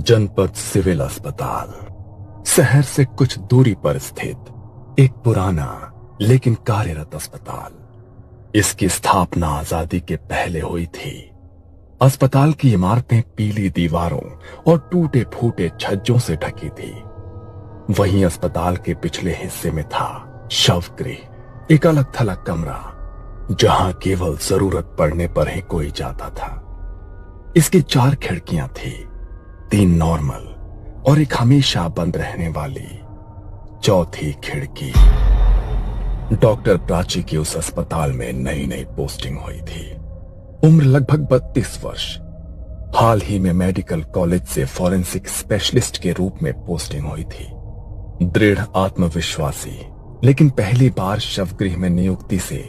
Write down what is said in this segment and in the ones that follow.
जनपद सिविल अस्पताल शहर से कुछ दूरी पर स्थित एक पुराना लेकिन कार्यरत अस्पताल। इसकी स्थापना आजादी के पहले हुई थी। अस्पताल की इमारतें पीली दीवारों और टूटे फूटे छज्जों से ढकी थी। वहीं अस्पताल के पिछले हिस्से में था शवगृह, एक अलग थलग कमरा जहां केवल जरूरत पड़ने पर ही कोई जाता था। इसकी 4 खिड़कियां थी, 3 नॉर्मल और एक हमेशा बंद रहने वाली चौथी खिड़की। डॉक्टर प्राची की उस अस्पताल में नई नई पोस्टिंग हुई थी। उम्र लगभग 32 वर्ष। हाल ही में मेडिकल कॉलेज से फॉरेंसिक स्पेशलिस्ट के रूप में पोस्टिंग हुई थी। दृढ़ आत्मविश्वासी लेकिन पहली बार शवगृह में नियुक्ति से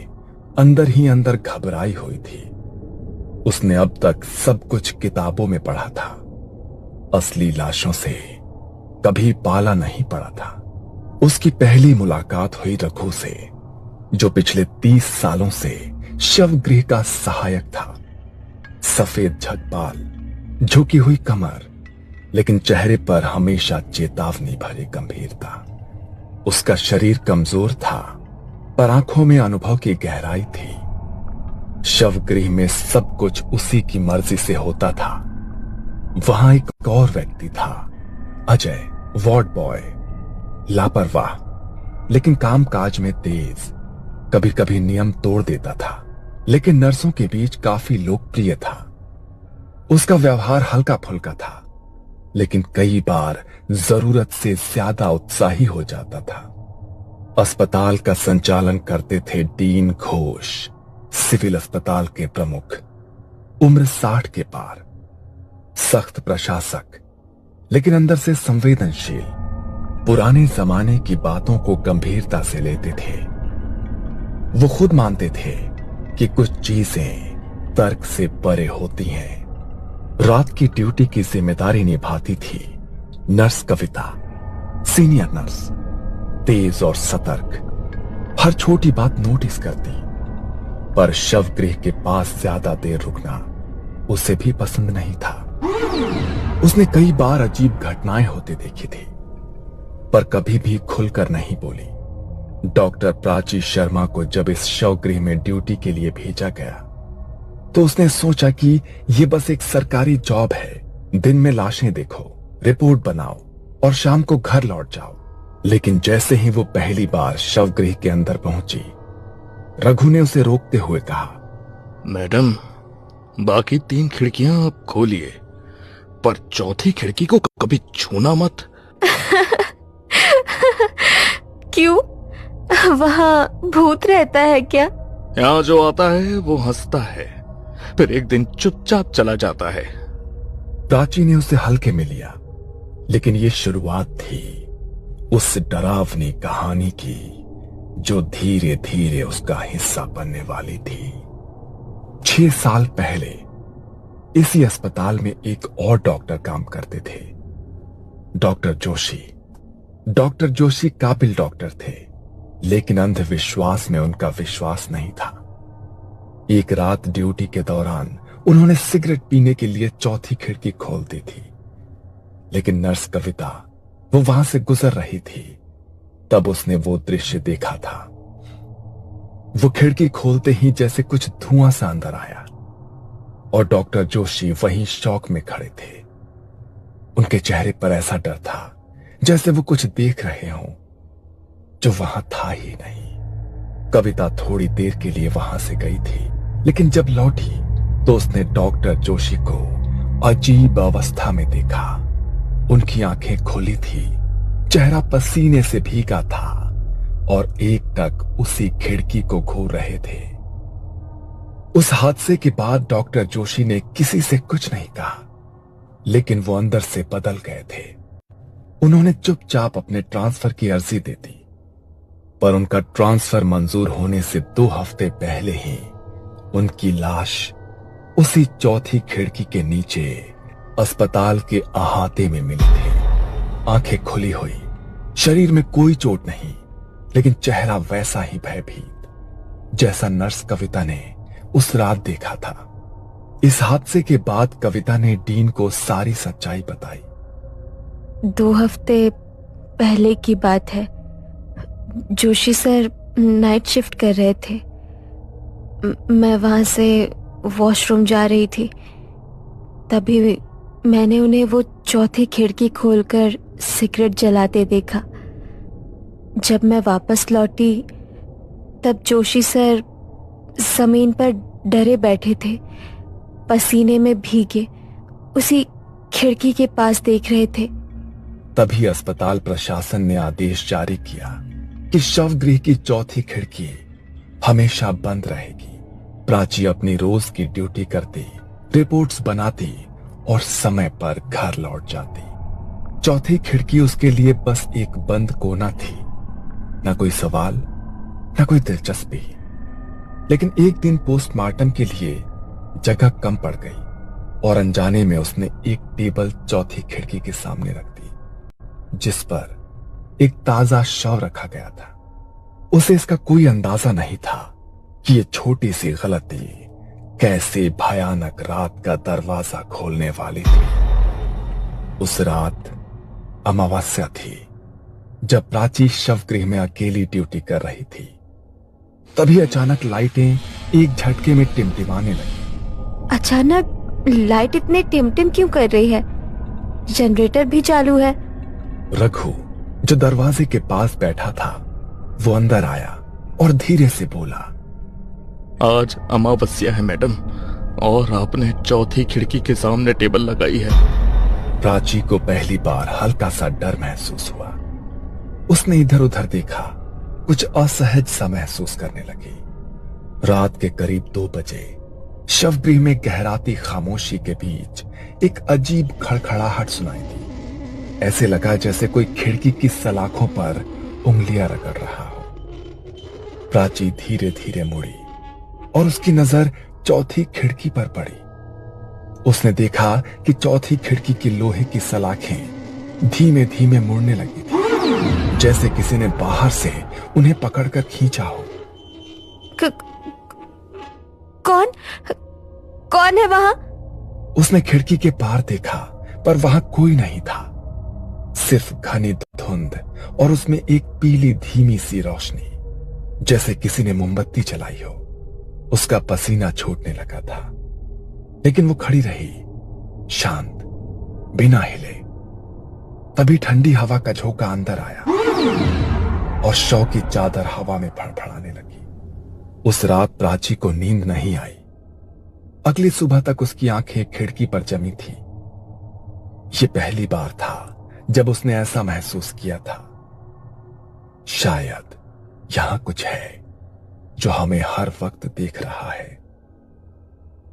अंदर ही अंदर घबराई हुई थी। उसने अब तक सब कुछ किताबों में पढ़ा था, असली लाशों से कभी पाला नहीं पड़ा था। उसकी पहली मुलाकात हुई रघु से, जो पिछले 30 सालों से शवगृह का सहायक था। सफेद झटबाल, झुकी हुई कमर, लेकिन चेहरे पर हमेशा चेतावनी भरी गंभीरता। उसका शरीर कमजोर था, पर आंखों में अनुभव की गहराई थी। शवगृह में सब कुछ उसी की मर्जी से होता था। वहां एक और व्यक्ति था, अजय, वार्ड बॉय, लापरवाह लेकिन कामकाज में तेज। कभी कभी नियम तोड़ देता था, लेकिन नर्सों के बीच काफी लोकप्रिय था। उसका व्यवहार हल्का फुल्का था, लेकिन कई बार जरूरत से ज्यादा उत्साही हो जाता था। अस्पताल का संचालन करते थे डीन घोष, सिविल अस्पताल के प्रमुख। उम्र 60 के पार, सख्त प्रशासक लेकिन अंदर से संवेदनशील। पुराने जमाने की बातों को गंभीरता से लेते थे। वो खुद मानते थे कि कुछ चीजें तर्क से परे होती हैं। रात की ड्यूटी की जिम्मेदारी निभाती थी नर्स कविता, सीनियर नर्स, तेज और सतर्क, हर छोटी बात नोटिस करती। पर शवगृह के पास ज्यादा देर रुकना उसे भी पसंद नहीं था। उसने कई बार अजीब घटनाएं होते देखी थी, पर कभी भी खुलकर नहीं बोली। डॉक्टर प्राची शर्मा को जब इस शवगृह में ड्यूटी के लिए भेजा गया, तो उसने सोचा कि यह बस एक सरकारी जॉब है। दिन में लाशें देखो, रिपोर्ट बनाओ और शाम को घर लौट जाओ। लेकिन जैसे ही वो पहली बार शवगृह के अंदर पहुंची, रघु ने उसे रोकते हुए कहा, मैडम, बाकी 3 खिड़कियां आप खोलिए, पर चौथी खिड़की को कभी छूना मत। क्यों? वहाँ भूत रहता है क्या? यहाँ जो आता है वो हंसता है, फिर एक दिन चुपचाप चला जाता है। प्राची ने उसे हल्के में लिया, लेकिन ये शुरुआत थी उस डरावनी कहानी की जो धीरे धीरे उसका हिस्सा बनने वाली थी। 6 साल पहले इसी अस्पताल में एक और डॉक्टर काम करते थे, डॉक्टर जोशी। डॉक्टर जोशी काबिल डॉक्टर थे, लेकिन अंधविश्वास में उनका विश्वास नहीं था। एक रात ड्यूटी के दौरान उन्होंने सिगरेट पीने के लिए चौथी खिड़की खोल दी थी, लेकिन नर्स कविता वो वहां से गुजर रही थी। तब उसने वो दृश्य देखा था। वो खिड़की खोलते ही जैसे कुछ धुआं सा अंदर आया और डॉक्टर जोशी वहीं शॉक में खड़े थे। उनके चेहरे पर ऐसा डर था जैसे वो कुछ देख रहे हों जो वहां था ही नहीं। कविता थोड़ी देर के लिए वहां से गई थी, लेकिन जब लौटी तो उसने डॉक्टर जोशी को अजीब अवस्था में देखा। उनकी आंखें खुली थी, चेहरा पसीने से भीगा था और एकटक उसी खिड़की को घूर रहे थे। उस हादसे के बाद डॉक्टर जोशी ने किसी से कुछ नहीं कहा, लेकिन वो अंदर से बदल गए थे। उन्होंने चुपचाप अपने ट्रांसफर की अर्जी दे दी, पर उनका ट्रांसफर मंजूर होने से 2 हफ्ते पहले ही उनकी लाश उसी चौथी खिड़की के नीचे अस्पताल के अहाते में मिली थी। आंखें खुली हुई, शरीर में कोई चोट नहीं, लेकिन चेहरा वैसा ही भयभीत जैसा नर्स कविता ने उस रात देखा था। इस हादसे के बाद कविता ने डीन को सारी सच्चाई बताई। 2 हफ्ते पहले की बात है। जोशी सर नाइट शिफ्ट कर रहे थे। मैं वहां से वॉशरूम जा रही थी, तभी मैंने उन्हें वो चौथी खिड़की खोलकर सिगरेट जलाते देखा। जब मैं वापस लौटी तब जोशी सर जमीन पर डरे बैठे थे, पसीने में भीगे, उसी खिड़की के पास देख रहे थे। तभी अस्पताल प्रशासन ने आदेश जारी किया कि शवगृह की चौथी खिड़की हमेशा बंद रहेगी। प्राची अपनी रोज की ड्यूटी करती, रिपोर्ट्स बनाती और समय पर घर लौट जाती। चौथी खिड़की उसके लिए बस एक बंद कोना थी, न कोई सवाल, न कोई दिलचस्पी। लेकिन एक दिन पोस्टमार्टम के लिए जगह कम पड़ गई और अनजाने में उसने एक टेबल चौथी खिड़की के सामने रख दी, जिस पर एक ताजा शव रखा गया था। उसे इसका कोई अंदाजा नहीं था कि ये छोटी सी गलती कैसे भयानक रात का दरवाजा खोलने वाली थी। उस रात अमावस्या थी, जब प्राची शवगृह में अकेली ड्यूटी कर रही थी। तभी अचानक लाइटें एक झटके में टिमटिमाने लगी। अचानक लाइट इतने टिमटिम क्यों कर रही है? जनरेटर भी चालू है। रघु, जो दरवाजे के पास बैठा था, वो अंदर आया और धीरे से बोला, आज अमावस्या है मैडम, और आपने चौथी खिड़की के सामने टेबल लगाई है। प्राची को पहली बार हल्का सा डर महसूस हुआ। उसने इधर उधर देखा, कुछ असहज सा महसूस करने लगी। रात के करीब 2 बजे शवगृह में गहराती खामोशी के बीच एक अजीब खड़खड़ाहट सुनाई दी। ऐसे लगा जैसे कोई खिड़की की सलाखों पर उंगलियां रगड़ रहा हो। प्राची धीरे धीरे मुड़ी और उसकी नजर चौथी खिड़की पर पड़ी। उसने देखा कि चौथी खिड़की की लोहे की सलाखें धीमे धीमे मुड़ने लगी थी, जैसे किसी ने बाहर से उन्हें पकड़कर खींचा हो। कौन है वहां? उसने खिड़की के पार देखा, पर वहां कोई नहीं था, सिर्फ घनी धुंध और उसमें एक पीली धीमी सी रोशनी, जैसे किसी ने मोमबत्ती जलाई हो। उसका पसीना छूटने लगा था, लेकिन वो खड़ी रही, शांत, बिना हिले। तभी ठंडी हवा का झोंका अंदर आया और शव की चादर हवा में फड़फड़ाने लगी। उस रात प्राची को नींद नहीं आई। अगली सुबह तक उसकी आंखें खिड़की पर जमी थी। ये पहली बार था जब उसने ऐसा महसूस किया था। शायद यहां कुछ है जो हमें हर वक्त देख रहा है।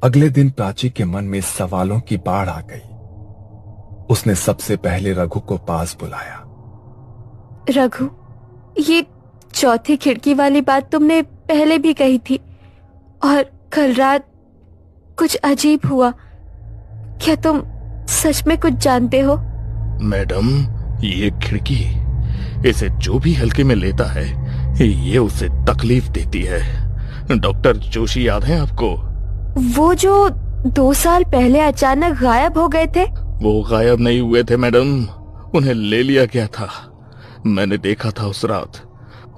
अगले दिन प्राची के मन में सवालों की बाढ़ आ गई। उसने सबसे पहले रघु को पास बुलाया। रघु, ये चौथी खिड़की वाली बात तुमने पहले भी कही थी, और कल रात कुछ अजीब हुआ। क्या तुम सच में कुछ जानते हो? मैडम, ये खिड़की, इसे जो भी हल्के में लेता है, ये उसे तकलीफ देती है। डॉक्टर जोशी याद है आपको? वो जो 2 साल पहले अचानक गायब हो गए थे? वो गायब नहीं हुए थे मैडम, उन्हें ले लिया गया था। मैंने देखा था उस रात।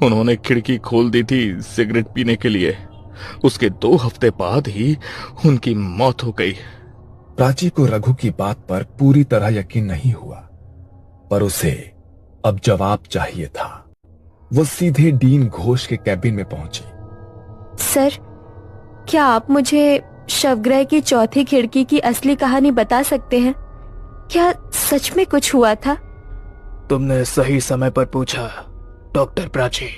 उन्होंने खिड़की खोल दी थी सिगरेट पीने के लिए। उसके 2 हफ्ते बाद ही उनकी मौत हो गई। प्राची को रघु की बात पर पूरी तरह यकीन नहीं हुआ, पर उसे अब जवाब चाहिए था। वो सीधे डीन घोष के कैबिन में पहुंची। सर, क्या आप मुझे शवगृह की चौथी खिड़की की असली कहानी बता सकते हैं? क्या सच में कुछ हुआ था? तुमने सही समय पर पूछा डॉक्टर प्राची,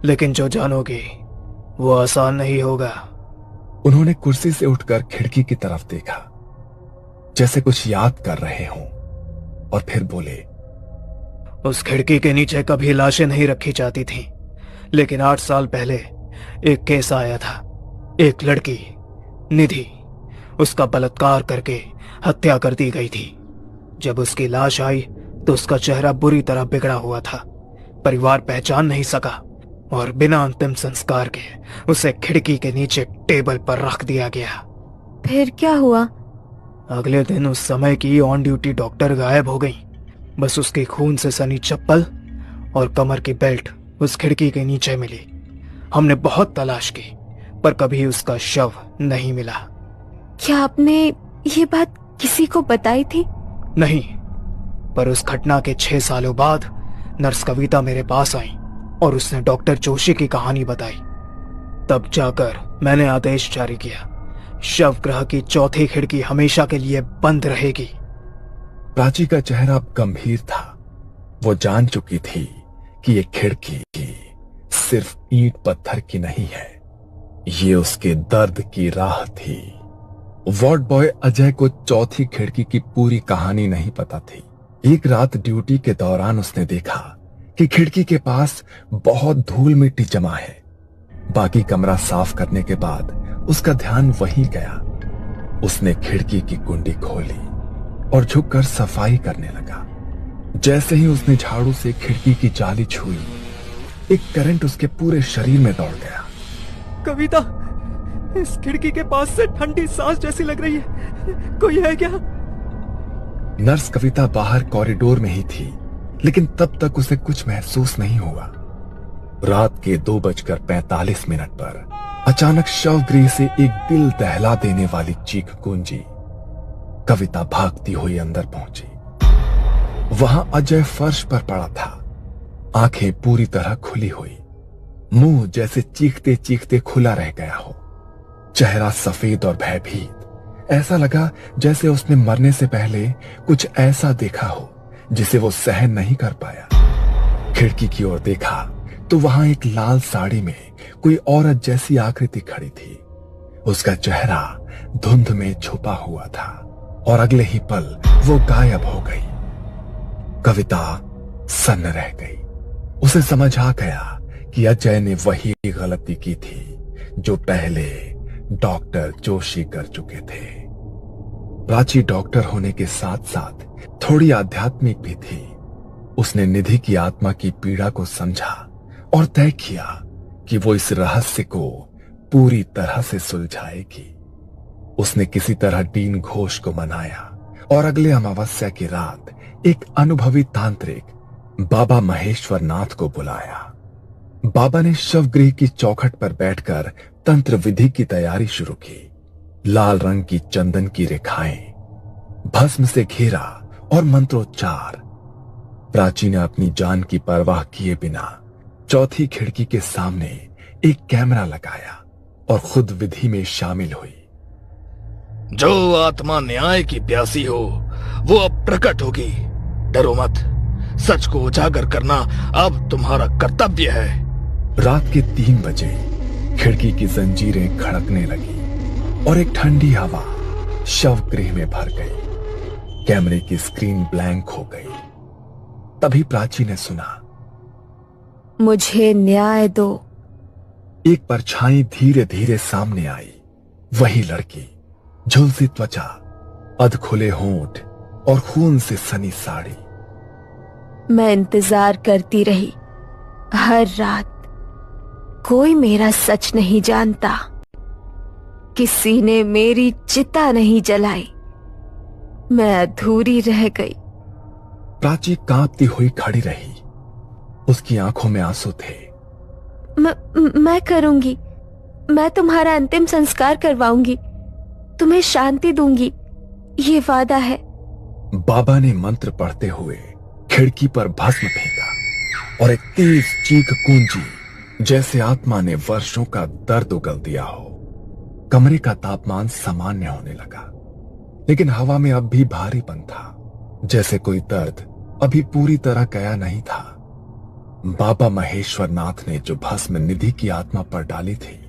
लेकिन जो जानोगे वो आसान नहीं होगा। उन्होंने कुर्सी से उठकर खिड़की की तरफ देखा, जैसे कुछ याद कर रहे हों, और फिर बोले, उस खिड़की के नीचे कभी लाशें नहीं रखी जाती थीं, लेकिन 8 साल पहले एक केस आया था। एक लड़की निधि, उसका बलात्कार करके हत्या कर दी गई थी। जब उसकी लाश आई तो उसका चेहरा बुरी तरह बिगड़ा हुआ था। परिवार पहचान नहीं सका और बिना अंतिम संस्कार के उसे खिड़की के नीचे टेबल पर रख दिया गया। फिर क्या हुआ? अगले दिन उस समय की ऑन ड्यूटी डॉक्टर गायब हो गई। बस उसके खून से सनी चप्पल और कमर की बेल्ट उस खिड़की के नीचे मिली। हमने बहुत तलाश की पर कभी उसका शव नहीं मिला। क्या आपने ये बात किसी को बताई थी? नहीं, पर उस घटना के 6 सालों बाद नर्स कविता मेरे पास आई और उसने डॉक्टर जोशी की कहानी बताई। तब जाकर मैंने आदेश जारी किया, शव गृह की चौथी खिड़की हमेशा के लिए बंद रहेगी। प्राची का चेहरा अब गंभीर था। वो जान चुकी थी कि ये खिड़की सिर्फ ईंट पत्थर की नहीं है, ये उसके दर्द की राह थी। वार्ड बॉय अजय को चौथी खिड़की की पूरी कहानी नहीं पता थी। एक रात ड्यूटी के दौरान उसने देखा कि खिड़की के पास बहुत धूल मिट्टी जमा है। बाकी कमरा साफ करने के बाद उसका ध्यान वहीं गया। उसने खिड़की की कुंडी खोली और झुककर सफाई करने लगा। जैसे ही उसने झाड़ू से खिड़की की जाली छुई, एक करंट उसके पूरे शरीर में दौड़ गया। कविता, इस खिड़की के पास से ठंडी सांस जैसी लग रही है, कोई है क्या? नर्स कविता बाहर कॉरिडोर में ही थी, लेकिन तब तक उसे कुछ महसूस नहीं हुआ। रात के 2:45 पर अचानक शवगृह से एक दिल दहला देने वाली चीख गूंजी। कविता भागती हुई अंदर पहुंची। वहां अजय फर्श पर पड़ा था, आंखें पूरी तरह खुली हुई, मुंह जैसे चीखते चीखते खुला रह गया हो, चेहरा सफेद और भयभीत। ऐसा लगा जैसे उसने मरने से पहले कुछ ऐसा देखा हो जिसे वो सहन नहीं कर पाया। खिड़की की ओर देखा तो वहां एक लाल साड़ी में कोई औरत जैसी आकृति खड़ी थी। उसका चेहरा धुंध में छुपा हुआ था और अगले ही पल वो गायब हो गई। कविता सन्न रह गई। उसे समझ आ गया कि अजय ने वही गलती की थी जो पहले डॉक्टर जोशी कर चुके थे। प्राची डॉक्टर होने के साथ साथ थोड़ी आध्यात्मिक भी थी। उसने निधि की आत्मा की पीड़ा को समझा और तय किया कि वो इस रहस्य को पूरी तरह से सुलझाएगी। उसने किसी तरह डीन घोष को मनाया और अगले अमावस्या की रात एक अनुभवी तांत्रिक बाबा महेश्वर नाथ को बुलाया। बाबा ने शवगृह की चौखट पर बैठकर तंत्र विधि की तैयारी शुरू की। लाल रंग की चंदन की रेखाएं, भस्म से घेरा और मंत्रोच्चार। प्राची ने अपनी जान की परवाह किए बिना चौथी खिड़की के सामने एक कैमरा लगाया और खुद विधि में शामिल हुई। जो आत्मा न्याय की प्यासी हो वो अब प्रकट होगी। डरो मत, सच को उजागर करना अब तुम्हारा कर्तव्य है। रात के 3 बजे खिड़की की जंजीरें खड़कने लगी और एक ठंडी हवा शवगृह में भर गई। कैमरे की स्क्रीन ब्लैंक हो गई। तभी प्राची ने सुना, मुझे न्याय दो। एक परछाई धीरे धीरे सामने आई। वही लड़की, झुलसी त्वचा, अधखुले होंठ और खून से सनी साड़ी। मैं इंतजार करती रही हर रात। कोई मेरा सच नहीं जानता। किसी ने मेरी चिता नहीं जलाई। मैं अधूरी रह गई। प्राची कांपती हुई खड़ी रही। उसकी आंखों में आंसू थे। मैं करूंगी। मैं तुम्हारा अंतिम संस्कार करवाऊंगी। तुम्हें शांति दूंगी, ये वादा है। बाबा ने मंत्र पढ़ते हुए खिड़की पर भस्म फेंका और एक तेज चीख गूंजी जैसे आत्मा ने वर्षों का दर्द उगल दिया हो। कमरे का तापमान सामान्य होने लगा, लेकिन हवा में अब भी भारीपन था, जैसे कोई दर्द अभी पूरी तरह गया नहीं था। बाबा महेश्वर नाथ ने जो भस्म निधि की आत्मा पर डाली थी,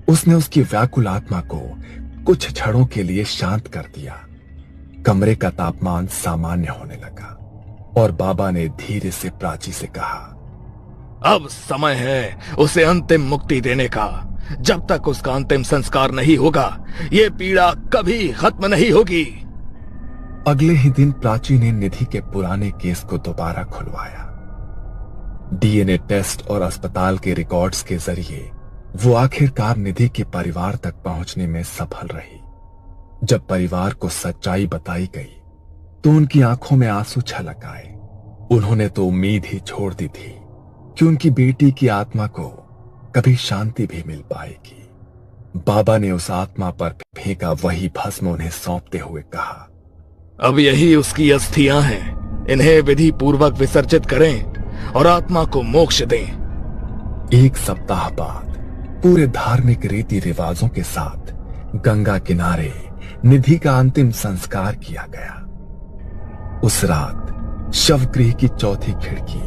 उसने उसकी व्याकुल आत्मा को कुछ क्षणों के लिए शांत कर दिया। कमरे का तापमान सामान्य होने लगा और बाबा ने धीरे से प्राची से कहा, अब समय है उसे अंतिम मुक्ति देने का। जब तक उसका अंतिम संस्कार नहीं होगा ये पीड़ा कभी खत्म नहीं होगी। अगले ही दिन प्राची ने निधि के पुराने केस को दोबारा खुलवाया। डीएनए टेस्ट और अस्पताल के रिकॉर्ड्स के जरिए वो आखिरकार निधि के परिवार तक पहुंचने में सफल रही। जब परिवार को सच्चाई बताई गई तो उनकी आंखों में आंसू छलक आए। उन्होंने तो उम्मीद ही छोड़ दी थी कि उनकी बेटी की आत्मा को कभी शांति भी मिल पाएगी। बाबा ने उस आत्मा पर फेंका वही भस्म उन्हें सौंपते हुए कहा, अब यही उसकी अस्थियां हैं, इन्हें विधि पूर्वक विसर्जित करें और आत्मा को मोक्ष दें। एक सप्ताह बाद पूरे धार्मिक रीति रिवाजों के साथ गंगा किनारे निधि का अंतिम संस्कार किया गया। उस रात शवगृह की चौथी खिड़की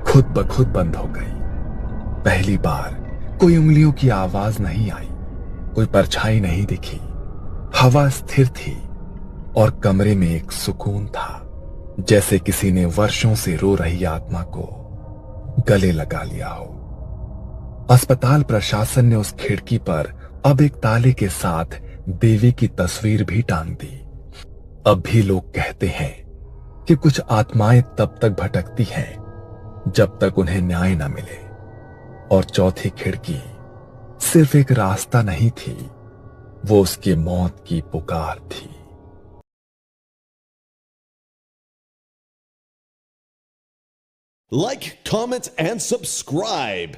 खुद ब खुद बंद हो गई। पहली बार कोई उंगलियों की आवाज नहीं आई, कोई परछाई नहीं दिखी। हवा स्थिर थी और कमरे में एक सुकून था, जैसे किसी ने वर्षों से रो रही आत्मा को गले लगा लिया हो। अस्पताल प्रशासन ने उस खिड़की पर अब एक ताले के साथ देवी की तस्वीर भी टांग दी। अब भी लोग कहते हैं कि कुछ आत्माएं तब तक भटकती हैं जब तक उन्हें न्याय न मिले, और चौथी खिड़की सिर्फ एक रास्ता नहीं थी, वो उसकी मौत की पुकार थी। Like, comment, and subscribe.